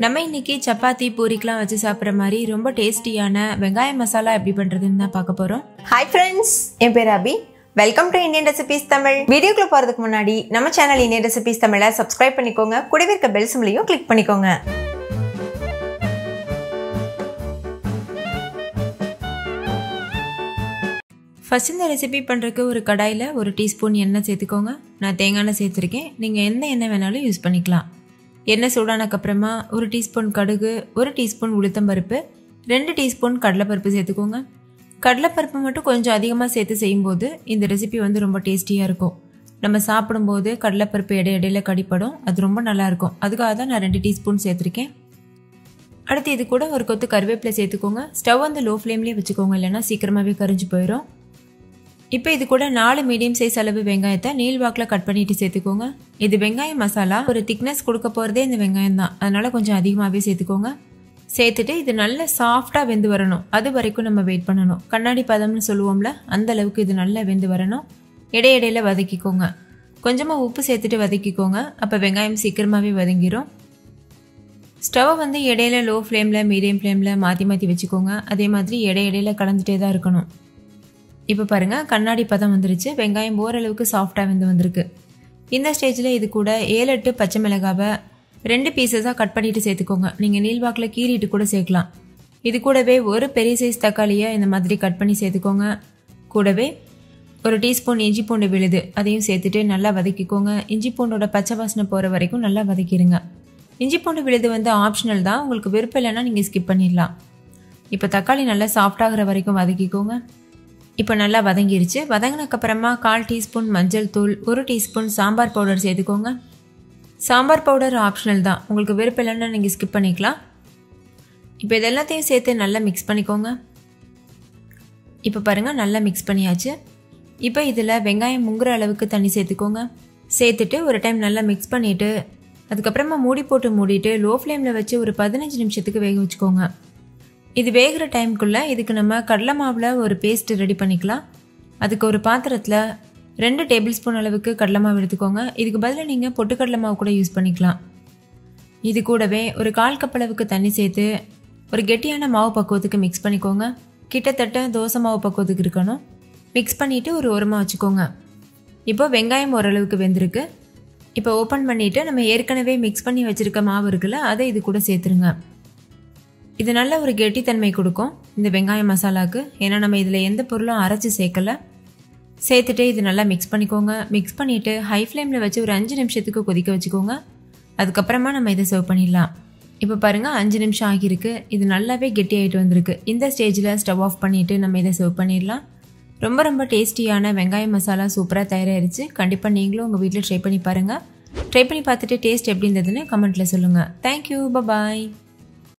நம்ம இன்னைக்கு சப்பாத்தி பூரிக்கெல்லாம் வச்சு சாப்பிட்ற மாதிரி ரொம்ப டேஸ்டியான வெங்காய மசாலா எப்படி பண்றதுன்னு தான் பார்க்க போறோம். ஹாய் ஃப்ரெண்ட்ஸ், என் பேர் Abhi. Welcome to Indian recipes Tamil. வீடியோக்குள்ள போறதுக்கு முன்னாடி நம்ம சேனல் இந்தியன் ரெசிபீஸ் தமிழை சப்ஸ்கிரைப் பண்ணிக்கோங்க. கூடவே இருக்க பெல் சிம்பலையும் கிளிக் பண்ணிக்கோங்க. ஃபர்ஸ்ட் இந்த ரெசிபி பண்ணுறதுக்கு ஒரு கடாயில் 1 டீஸ்பூன் எண்ணெய் சேர்த்துக்கோங்க. நான் தேங்காய் எண்ணெய் சேர்த்துருக்கேன். நீங்கள் எந்த எண்ணெய் வேணாலும் யூஸ் பண்ணிக்கலாம். எண்ணெய் சூடானக்கப்புறமா 1 டீஸ்பூன் கடுகு, 1 டீஸ்பூன் உளுத்தம்பருப்பு, 2 டீஸ்பூன் கடலைப்பருப்பு சேர்த்துக்கோங்க. கடலைப்பருப்பு மட்டும் கொஞ்சம் அதிகமாக சேர்த்து செய்யும்போது இந்த ரெசிபி வந்து ரொம்ப டேஸ்டியாக இருக்கும். நம்ம சாப்பிடும்போது கடலைப்பருப்பு இடையில கடிப்படும், அது ரொம்ப நல்லாயிருக்கும். அதுக்காக தான் நான் 2 டீஸ்பூன் சேர்த்துருக்கேன். அடுத்து இது கூட ஒரு கொத்து கருவேப்பிலை சேர்த்துக்கோங்க. ஸ்டவ் வந்து லோ ஃப்ளேம்லேயே வச்சுக்கோங்க, இல்லைன்னா சீக்கிரமாகவே கரிஞ்சு போயிடும். இப்போ இது கூட 4 மீடியம் சைஸ் அளவு வெங்காயத்தை நீள்வாக்கில் கட் பண்ணிட்டு சேர்த்துக்கோங்க. இது வெங்காய மசாலா, ஒரு திக்னஸ் கொடுக்க போகிறதே இந்த வெங்காயம் தான், அதனால கொஞ்சம் அதிகமாகவே சேர்த்துக்கோங்க. சேர்த்துட்டு இது நல்ல சாஃப்டாக வெந்து வரணும், அது வரைக்கும் நம்ம வெயிட் பண்ணணும். கண்ணாடி பதம்னு சொல்லுவோம்ல, அந்த அளவுக்கு இது நல்லா வெந்து வரணும். இடையிடையில வதக்கிக்கோங்க. கொஞ்சமாக உப்பு சேர்த்துட்டு வதக்கிக்கோங்க, அப்போ வெங்காயம் சீக்கிரமாகவே வதங்கிடும். ஸ்டவ் வந்து இடையில லோ ஃப்ளேமில் மீடியம் ஃப்ளேமில் மாற்றி மாற்றி வச்சுக்கோங்க. அதே மாதிரி இடையிடையில கலந்துட்டே தான் இருக்கணும். இப்போ பாருங்கள், கண்ணாடி பதம் வந்துருச்சு. வெங்காயம் ஓரளவுக்கு சாஃப்டாக வெந்து வந்திருக்கு. இந்த ஸ்டேஜில் இது கூட 7-8 பச்சை மிளகாவை 2 பீசஸாக கட் பண்ணிட்டு சேர்த்துக்கோங்க. நீங்கள் நீள்வாக்கில் கீறிட்டு கூட சேர்க்கலாம். இது கூடவே ஒரு பெரிய சைஸ் தக்காளியை இந்த மாதிரி கட் பண்ணி சேர்த்துக்கோங்க. கூடவே 1 டீஸ்பூன் இஞ்சி பூண்டு விழுது, அதையும் சேர்த்துட்டு நல்லா வதக்கிக்கோங்க. இஞ்சி பூண்டோட பச்சை வாசனை போகிற வரைக்கும் நல்லா வதக்கிடுங்க. இஞ்சி பூண்டு விழுது வந்து ஆப்ஷனல் தான், உங்களுக்கு விருப்பம் இல்லைன்னா நீங்கள் ஸ்கிப் பண்ணிடலாம். இப்போ தக்காளி நல்லா சாஃப்டாகிற வரைக்கும் வதக்கிக்கோங்க. இப்போ நல்லா வதங்கிருச்சு. வதங்கினதுக்கப்புறமா 1/4 டீஸ்பூன் மஞ்சள் தூள், 1 டீஸ்பூன் சாம்பார் பவுடர் சேர்த்துக்கோங்க. சாம்பார் பவுடர் ஆப்ஷனல் தான், உங்களுக்கு விருப்பம் இல்லைன்னா நீங்கள் ஸ்கிப் பண்ணிக்கலாம். இப்போ இது எல்லாத்தையும் சேர்த்து நல்லா மிக்ஸ் பண்ணிக்கோங்க. இப்போ பாருங்கள், நல்லா மிக்ஸ் பண்ணியாச்சு. இப்போ இதில் வெங்காயம் முங்குற அளவுக்கு தண்ணி சேர்த்துக்கோங்க. சேர்த்துட்டு ஒரு டைம் நல்லா மிக்ஸ் பண்ணிவிட்டு அதுக்கப்புறமா மூடி போட்டு மூடிட்டு லோ ஃப்ளேமில் வச்சு ஒரு 15 நிமிஷத்துக்கு வேக வச்சுக்கோங்க. இது வேகிற டைமுக்குள்ளே இதுக்கு நம்ம கடலை மாவில் ஒரு பேஸ்ட் ரெடி பண்ணிக்கலாம். அதுக்கு ஒரு பாத்திரத்தில் 2 டேபிள் ஸ்பூன் அளவுக்கு கடலை மாவு எடுத்துக்கோங்க. இதுக்கு பதிலாக நீங்கள் பொட்டுக்கடலை மாவு கூட யூஸ் பண்ணிக்கலாம். இது கூடவே ஒரு 1/4 கப் அளவுக்கு தண்ணி சேர்த்து ஒரு கெட்டியான மாவு பக்குவத்துக்கு மிக்ஸ் பண்ணிக்கோங்க. கிட்டத்தட்ட தோசை மாவு பக்குவத்துக்கு இருக்கணும். மிக்ஸ் பண்ணிவிட்டு ஒரு ஓரமாக வச்சுக்கோங்க. இப்போ வெங்காயம் ஓரளவுக்கு வெந்திருக்கு. இப்போ ஓப்பன் பண்ணிவிட்டு நம்ம ஏற்கனவே மிக்ஸ் பண்ணி வச்சுருக்க மாவு இருக்குல்ல, அதை இது கூட சேர்த்துருங்க. இது நல்ல ஒரு கெட்டித்தன்மை கொடுக்கும் இந்த வெங்காய மசாலாவுக்கு, ஏன்னா நம்ம இதில் எந்த பொருளும் அரைச்சி சேர்க்கலை. சேர்த்துட்டு இது நல்லா மிக்ஸ் பண்ணிக்கோங்க. மிக்ஸ் பண்ணிவிட்டு ஹை ஃப்ளேமில் வச்சு ஒரு 5 நிமிஷத்துக்கு கொதிக்க வச்சுக்கோங்க. அதுக்கப்புறமா நம்ம இதை சர்வ் பண்ணிடலாம். இப்போ பாருங்கள், 5 நிமிஷம் ஆகியிருக்கு. இது நல்லாவே கெட்டியாகிட்டு வந்திருக்கு. இந்த ஸ்டேஜில் ஸ்டவ் ஆஃப் பண்ணிவிட்டு நம்ம இதை சர்வ் பண்ணிடலாம். ரொம்ப ரொம்ப டேஸ்டியான வெங்காய மசாலா சூப்பராக தயாராகிடுச்சு. கண்டிப்பாக நீங்களும் உங்கள் வீட்டில் ட்ரை பண்ணி பாருங்கள். ட்ரை பண்ணி பார்த்துட்டு டேஸ்ட் எப்படி இருந்ததுன்னு கமெண்ட்டில் சொல்லுங்கள். தேங்க்யூ, பாய்.